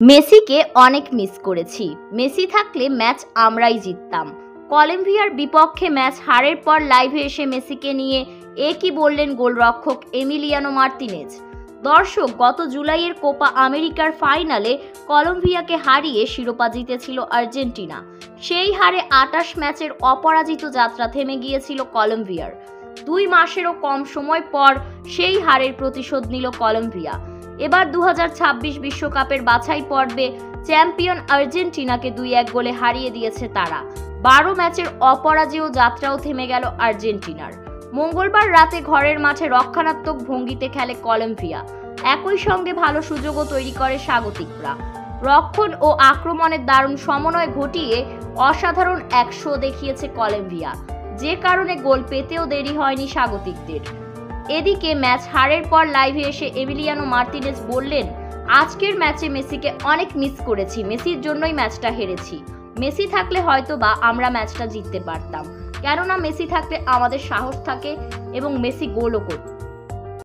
মেসিকে অনেক মিস করেছি। মেসি থাকলে ম্যাচ আমরাই জিততাম। কলম্বিয়ার বিপক্ষে ম্যাচ হারের পর লাইভে এসে মেসিকে নিয়ে একই বললেন গোলরক্ষক এমিলিয়ানো মার্তিনেজ। দর্শক, গত জুলাইয়ের কোপা আমেরিকার ফাইনালে কলম্বিয়াকে হারিয়ে শিরোপা জিতেছিল আর্জেন্টিনা। সেই হারে ২৮ ম্যাচের অপরাজিত যাত্রা থেমে গিয়েছিল কলম্বিয়ার। ২ মাসেরও কম সময় পর সেই হারের প্রতিশোধ নিল কলম্বিয়া। এবার ২০২৬ বিশ্বকাপের বাছাই পর্বে চ্যাম্পিয়ন আর্জেন্টিনাকে ২-১ গোলে হারিয়ে দিয়েছে তারা। ১২ ম্যাচের অপরাজেয় যাত্রাও থেমে গেল আর্জেন্টিনার। মঙ্গলবার রাতে ঘরের মাঠে রক্ষণাত্মক ভঙ্গিতে খেলে কলম্বিয়া। একই সঙ্গে ভালো সুযোগও তৈরি করে স্বাগতিকরা। রক্ষণ ও আক্রমণের দারুণ সমন্বয় ঘটিয়ে অসাধারণ এক শো দেখিয়েছে কলম্বিয়া, যে কারণে গোল পেতেও দেরি হয়নি স্বাগতিকদের। এদিকে ম্যাচ হারের পর লাইভে এসে এমিলিয়ানো মার্তিনেজ বললেন, আজকের ম্যাচে মেসিকে অনেক মিস করেছি। মেসির জন্যই ম্যাচটা হেরেছি। মেসি থাকলে হয়তোবা আমরা ম্যাচটা জিততে পারতাম, কেননা মেসি থাকলে আমাদের সাহস থাকে এবং মেসি গোলও করত।